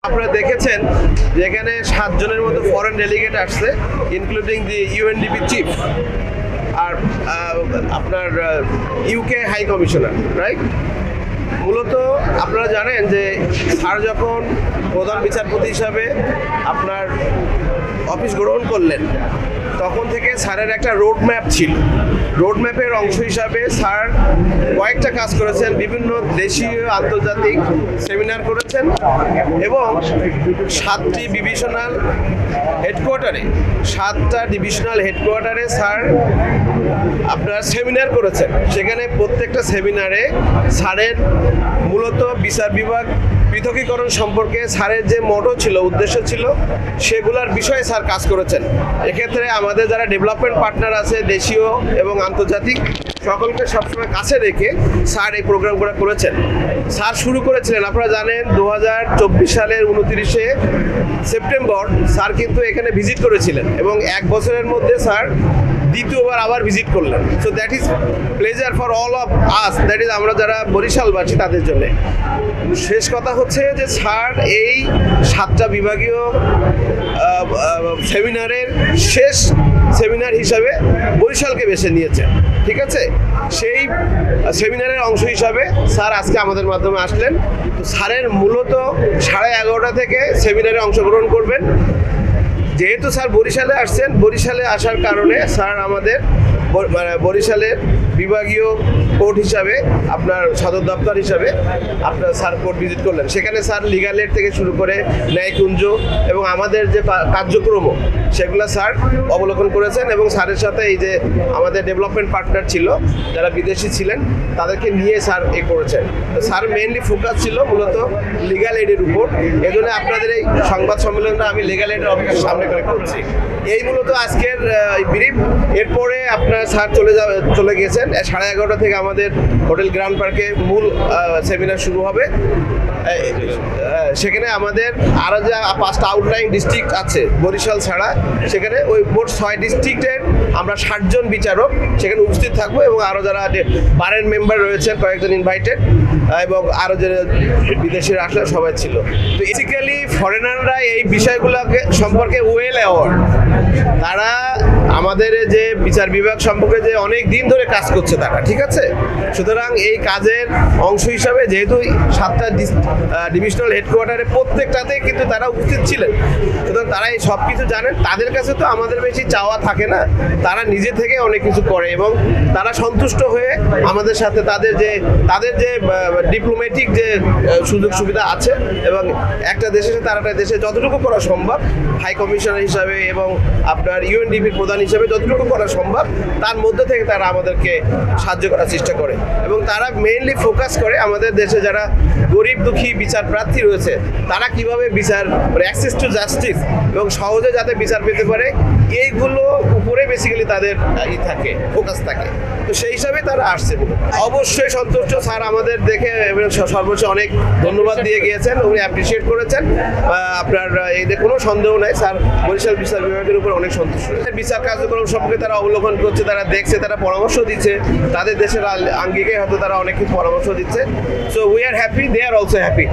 আপনারা দেখেছেন যেখানে 7 জনের মতো ফরেন ডেলিগেট আসছে, ইনক্লুডিং দি ইউএনডিপি চিফ আর আপনার ইউকে হাই কমিশনার, রাইট? মূলত আপনারা জানেন যে স্যার যখন প্রধান বিচারপতি হিসাবে আপনার অফিস গ্রহণ করলেন, তখন থেকে স্যারের একটা রোড ম্যাপ ছিল। রোড ম্যাপের অংশ হিসাবে স্যার কয়েকটা কাজ করেছেন, বিভিন্ন দেশীয় আন্তর্জাতিক সেমিনার করেছেন এবং 7টা ডিভিশনাল হেডকোয়ার্টারে স্যার আপনার সেমিনার করেছেন। সেখানে প্রত্যেকটা সেমিনারে স্যারের মূলত বিচার বিভাগ পৃথকীকরণ সম্পর্কে স্যারের যে মোটো ছিল, উদ্দেশ্য ছিল, সেগুলোর বিষয়ে স্যার কাজ করেছেন। এক্ষেত্রে আমাদের যারা ডেভেলপমেন্ট পার্টনার আছে, দেশীয় এবং আন্তর্জাতিক, সকলকে সবসময় কাছে রেখে স্যার এই প্রোগ্রামগুলো করেছেন। স্যার শুরু করেছিলেন, আপনারা জানেন 2024 সালের 29শে সেপ্টেম্বর স্যার কিন্তু এখানে ভিজিট করেছিলেন এবং 1 বছরের মধ্যে স্যার দ্বিতীয়বার আবার ভিজিট করলেন। So that is pleasure for all of us, that is আমরা যারা বরিশালবাসী তাদের জন্য। শেষ কথা হচ্ছে যে স্যার এই 7টা বিভাগীয় সেমিনারের শেষ সেমিনার হিসাবে বরিশালকে বেছে নিয়েছেন, ঠিক আছে? সেই সেমিনারের অংশ হিসাবে স্যার আজকে আমাদের মাধ্যমে আসলেন। তো স্যারের মূলত 11:30 থেকে সেমিনারে অংশগ্রহণ করবেন। যেহেতু স্যার বরিশালে আসছেন, বরিশালে আসার কারণে স্যার আমাদের বরিশালের বিভাগীয় কোর্ট হিসাবে, আপনার সদর দপ্তর হিসাবে আপনার স্যার কোর্ট ভিজিট করলেন। সেখানে স্যার লিগাল এড থেকে শুরু করে ন্যায়কুঞ্জ এবং আমাদের যে কার্যক্রম সেগুলো স্যার অবলোকন করেছেন এবং স্যারের সাথে এই যে আমাদের ডেভেলপমেন্ট পার্টনার ছিল, যারা বিদেশি ছিলেন, তাদেরকে নিয়ে স্যার করেছেন। তো স্যার মেইনলি ফোকাস ছিল মূলত লিগাল এডের উপর। এই জন্য আপনাদের এই সংবাদ সম্মেলনটা আমি লিগাল এডের অফিসের সামনে করে করছি। এই মূলত আজকের ব্রিফ। এরপরে আপনার স্যার চলে গেছেন 11:30 থেকে আমাদের হোটেল গ্র্যান্ড পার্কে মূল সেমিনার শুরু হবে। সেখানে আমাদের আরও যে 5টা আউটলাইন ডিস্ট্রিক্ট আছে বরিশাল ছাড়া, সেখানে ওই মোট 6 ডিস্ট্রিক্টের আমরা 60 জন বিচারক সেখানে উপস্থিত থাকবো এবং আরও যারা বারের মেম্বার রয়েছেন কয়েকজন ইনভাইটেড এবং আরও যারা বিদেশিরা আসলে সবাই ছিল। তো বেসিক্যালি ফরেনাররা এই বিষয়গুলোকে সম্পর্কে ওয়েল অ্যাওয়ার। তারা আমাদের যে বিচার বিভাগ সম্পর্কে যে অনেক দিন ধরে কাজ করছে তারা, ঠিক আছে? সুতরাং এই কাজের অংশ হিসাবে যেহেতু 7টা ডিভিশনাল হেডকোয়ার্টারে প্রত্যেকটাতে কিন্তু তারা উপস্থিত ছিলেন, সুতরাং তারা এই সব কিছু জানেন। তাদের কাছে তো আমাদের বেশি চাওয়া থাকে না, তারা নিজে থেকে অনেক কিছু করে এবং তারা সন্তুষ্ট হয়ে আমাদের সাথে তাদের যে ডিপ্লোম্যাটিক যে সুযোগ সুবিধা আছে এবং একটা দেশের সাথে আরেকটা দেশে যতটুকু করা সম্ভব হাই কমিশনার হিসাবে এবং আপনার ইউএনডিপির প্রধান হিসাবে যতটুকু করা সম্ভব তার মধ্যে থেকে তারা আমাদেরকে সাহায্য করার চেষ্টা করে এবং তারা মেইনলি ফোকাস করে আমাদের দেশে যারা গরিব দুঃখী বিচার প্রার্থী রয়েছে তারা কিভাবে বিচার, অ্যাক্সেস টু জাস্টিস এবং সহজে যাতে বিচার পেতে পারে, এইগুলো উপরে বেসিক্যালি তাদের থাকে, ফোকাস থাকে। তো সেই হিসাবে তারা আসছে। অবশ্যই সন্তুষ্ট স্যার আমাদের দেখে সর্বোচ্চ অনেক ধন্যবাদ দিয়ে গিয়েছেন, উনি অ্যাপ্রিসিয়েট করেছেন। আপনার এতে কোনো সন্দেহ নাই, স্যার বরিশাল বিচার বিভাগের উপর অনেক সন্তুষ্ট। বিচার কার্যক্রম সম্পর্কে তারা অবলোকন করছে, তারা দেখছে, তারা পরামর্শ দিচ্ছে, তাদের দেশের আঙ্গিকে হয়তো তারা অনেক কিছু পরামর্শ দিচ্ছে। So we are happy, they are also happy.